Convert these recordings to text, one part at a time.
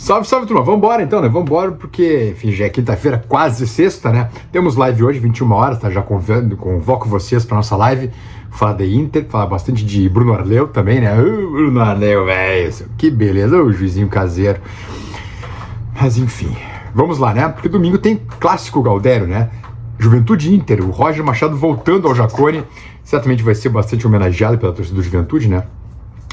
Salve, salve, turma. Vambora então, né? Vambora porque, enfim, já é quinta-feira, quase sexta, né? Temos live hoje, 21 horas, tá? Já convoco vocês pra nossa live. Falar de Inter, falar bastante de Bruno Arleu também, né? Bruno Arleu, velho. Que beleza, o juizinho caseiro. Mas, enfim, vamos lá, né? Porque domingo tem clássico Galdério, né? Juventude Inter, o Roger Machado voltando ao Jacone. Certamente vai ser bastante homenageado pela torcida do Juventude, né?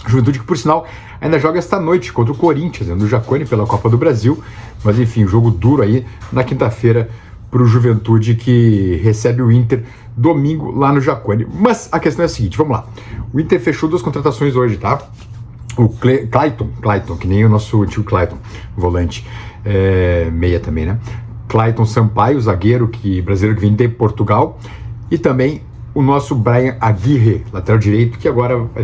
Juventude que, por sinal, ainda joga esta noite contra o Corinthians, né, no Jacone, pela Copa do Brasil. Mas, enfim, jogo duro aí na quinta-feira para o Juventude, que recebe o Inter domingo lá no Jacone. Mas a questão é a seguinte, vamos lá. O Inter fechou 2 contratações hoje, tá? O Clayton, que nem o nosso tio Clayton, volante, meia também, né? Clayton Sampaio, zagueiro brasileiro que vem de Portugal, e também o nosso Brian Aguirre, lateral direito, que agora vai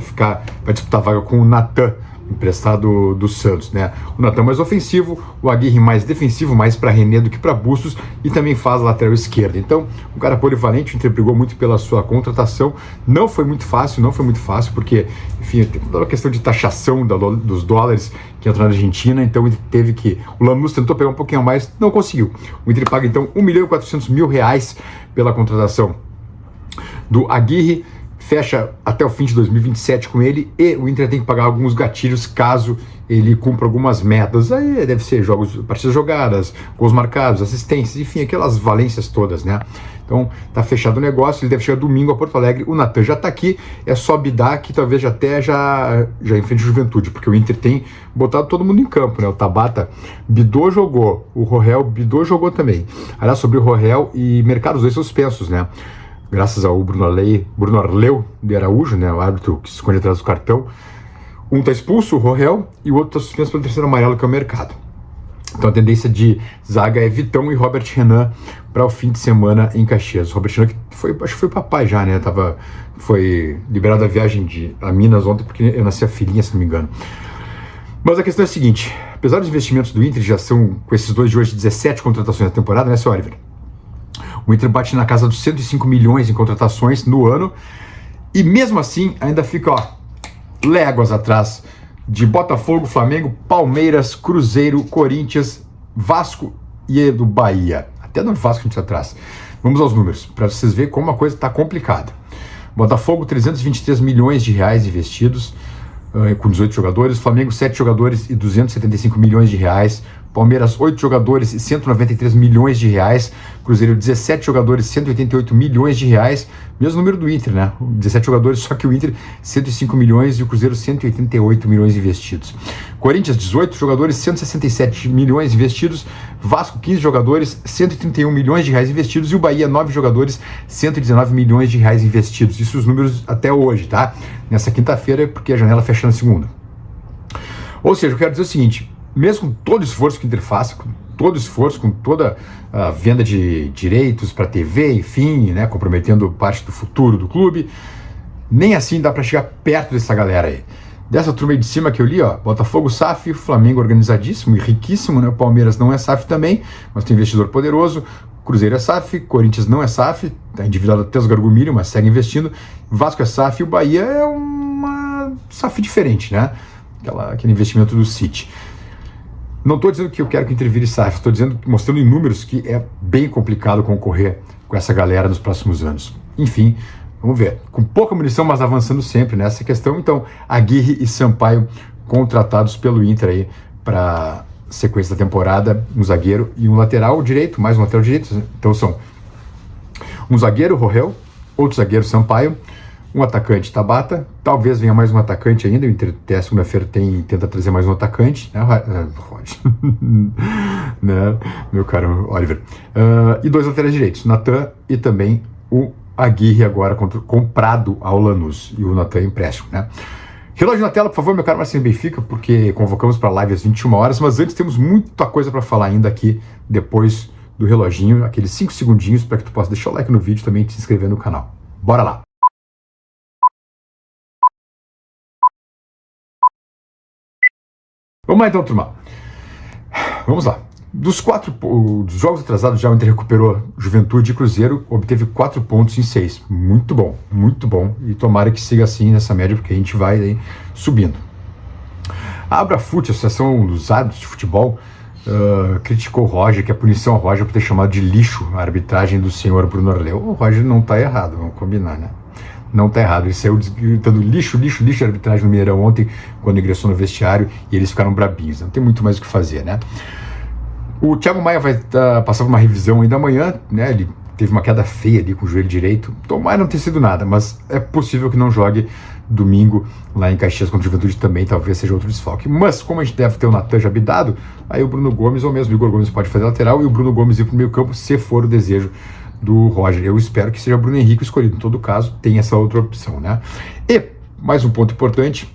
disputar a vaga com o Natan, emprestado do Santos, né? O Natan mais ofensivo, o Aguirre mais defensivo, mais para René do que para Bustos, e também faz lateral esquerda. Então, um cara polivalente, o Inter brigou muito pela sua contratação. Não foi muito fácil, porque, enfim, tem toda a questão de taxação dos dólares que entra na Argentina, então ele teve que... O Lanús tentou pegar um pouquinho a mais, não conseguiu. O Inter paga, então, R$1.400.000 pela contratação do Aguirre, fecha até o fim de 2027 com ele, e o Inter tem que pagar alguns gatilhos caso ele cumpra algumas metas. Aí deve ser partidas jogadas, gols marcados, assistências, enfim, aquelas valências todas, né? Então tá fechado o negócio, ele deve chegar domingo a Porto Alegre. O Natan já tá aqui, é só bidar que talvez já enfrente o Juventude, porque o Inter tem botado todo mundo em campo, né? O Tabata bidou, jogou, o Rohel bidou, jogou também. Aliás, sobre o Rohel e mercado, os dois suspensos, né? Graças ao Bruno Arleu de Araújo, né, o árbitro que se esconde atrás do cartão. Um está expulso, o Rohel, e o outro está suspenso pelo terceiro amarelo, que é o Mercado. Então a tendência de zaga é Vitão e Robert Renan para o fim de semana em Caxias. O Robert Renan, que acho que foi papai já, né? Foi liberado da viagem a Minas ontem, porque eu nasci a filhinha, se não me engano. Mas a questão é a seguinte: apesar dos investimentos do Inter, já são, com esses dois de hoje, 17 contratações na temporada, né, seu Oliver? O Inter bate na casa dos 105 milhões em contratações no ano, e mesmo assim ainda fica, léguas atrás de Botafogo, Flamengo, Palmeiras, Cruzeiro, Corinthians, Vasco e do Bahia. Até do Vasco a gente está atrás. Vamos aos números, para vocês verem como a coisa está complicada. Botafogo, 323 milhões de reais investidos, com 18 jogadores. Flamengo, 7 jogadores e 275 milhões de reais. Palmeiras, 8 jogadores e 193 milhões de reais. Cruzeiro, 17 jogadores, 188 milhões de reais. Mesmo número do Inter, né? 17 jogadores, só que o Inter, 105 milhões e o Cruzeiro, 188 milhões investidos. Corinthians, 18 jogadores, 167 milhões investidos. Vasco, 15 jogadores, 131 milhões de reais investidos. E o Bahia, 9 jogadores, 119 milhões de reais investidos. Isso os números até hoje, tá? Nessa quinta-feira, porque a janela fecha na segunda. Ou seja, eu quero dizer o seguinte: mesmo com todo o esforço que o Inter faça, com toda a venda de direitos para TV, enfim, né, comprometendo parte do futuro do clube, nem assim dá para chegar perto dessa galera aí. Dessa turma aí de cima que eu li, Botafogo SAF, Flamengo organizadíssimo e riquíssimo, né? Palmeiras não é SAF também, mas tem investidor poderoso. Cruzeiro é SAF, Corinthians não é SAF, está endividado até os gargumilhos, mas segue investindo. Vasco é SAF e o Bahia é uma SAF diferente, né? Aquele investimento do City. Não estou dizendo que eu quero que intervire SAF, estou mostrando em números que é bem complicado concorrer com essa galera nos próximos anos. Enfim, vamos ver. Com pouca munição, mas avançando sempre nessa questão. Então, Aguirre e Sampaio contratados pelo Inter aí para sequência da temporada, um zagueiro e um lateral direito, mais um lateral direito. Então são um zagueiro, Rohel, outro zagueiro, Sampaio, um atacante, Tabata, talvez venha mais um atacante ainda. O Inter até segunda-feira tenta trazer mais um atacante, né, né, meu caro Oliver, e 2 laterais direitos, Natan e também o Aguirre, agora comprado ao Lanús, e o Natan empréstimo, né. Relógio na tela, por favor, meu caro Marcinho Benfica, porque convocamos para a live às 21 horas, mas antes temos muita coisa para falar ainda aqui, depois do reloginho, aqueles 5 segundinhos para que tu possa deixar o like no vídeo também e te inscrever no canal. Bora lá! Vamos lá então, turma. Vamos lá. Dos jogos atrasados, já o Inter recuperou Juventude e Cruzeiro, obteve 4 pontos em 6. Muito bom, muito bom. E tomara que siga assim nessa média, porque a gente vai aí subindo. A Abrafute, a Associação dos Árbitros de Futebol, criticou o Roger, que a punição ao Roger por ter chamado de lixo a arbitragem do senhor Bruno Arleu. O Roger não está errado, vamos combinar, né? Não está errado. Ele saiu gritando lixo, lixo, lixo a arbitragem no Mineirão ontem, quando ingressou no vestiário, e eles ficaram brabinhos. Não tem muito mais o que fazer, né? O Thiago Maia vai passar por uma revisão ainda amanhã, né? Ele teve uma queda feia ali com o joelho direito. Tomara não ter sido nada, mas é possível que não jogue domingo lá em Caxias contra o Juventude também, talvez seja outro desfalque. Mas como a gente deve ter o Natan Jabidado, aí o Bruno Gomes ou mesmo o Igor Gomes pode fazer lateral e o Bruno Gomes ir para o meio campo se for o desejo do Roger. Eu espero que seja o Bruno Henrique escolhido. Em todo caso, tem essa outra opção, né? E, mais um ponto importante,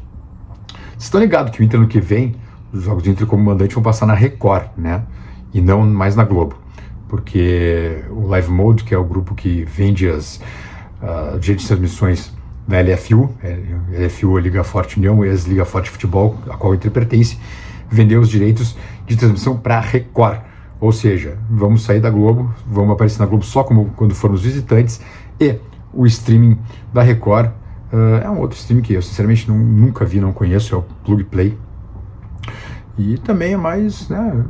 vocês estão ligados que o Inter no que vem, os jogos do Inter como mandante vão passar na Record, né? E não mais na Globo. Porque o Live Mode, que é o grupo que vende as direitos de transmissões da LFU, LFU é Liga Forte União, ex-Liga Forte Futebol, a qual o Inter pertence, vendeu os direitos de transmissão para a Record. Ou seja, vamos sair da Globo, vamos aparecer na Globo só como quando formos visitantes, e o streaming da Record é um outro streaming que eu sinceramente nunca vi, não conheço, é o Plug Play. E também é mais, né,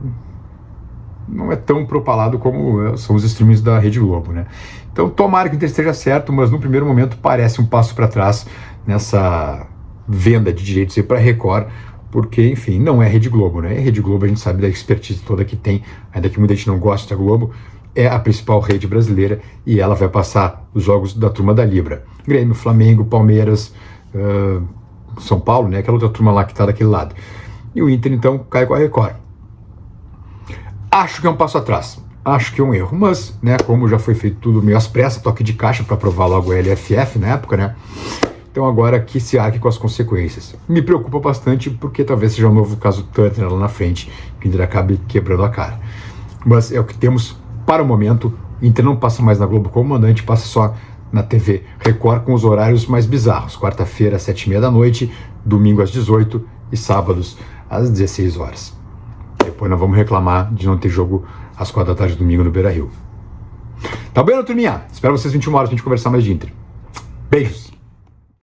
não é tão propalado como são os streamings da Rede Globo, né? Então tomara que o Inter esteja certo, mas no primeiro momento parece um passo para trás nessa venda de direitos para a Record, porque, enfim, não é Rede Globo, né? E Rede Globo a gente sabe da expertise toda que tem, ainda que muita gente não goste da Globo, é a principal rede brasileira e ela vai passar os jogos da turma da Libra. Grêmio, Flamengo, Palmeiras, São Paulo, né? Aquela outra turma lá que está daquele lado. E o Inter, então, cai com a Record. Acho que é um passo atrás, acho que é um erro, mas, né, como já foi feito tudo meio às pressas, toque de caixa para aprovar logo a LFF na época, né? Então agora que se arque com as consequências. Me preocupa bastante porque talvez seja um novo caso Turner lá na frente, que ainda acabe quebrando a cara. Mas é o que temos para o momento. Inter não passa mais na Globo como mandante, passa só na TV Record com os horários mais bizarros. Quarta-feira às 7h30 da noite, domingo às 18h e sábados às 16 horas. Depois nós vamos reclamar de não ter jogo às 4 da tarde domingo no Beira-Rio. Tá bem, turminha? Espero vocês 21 horas pra gente conversar mais de Inter. Beijos!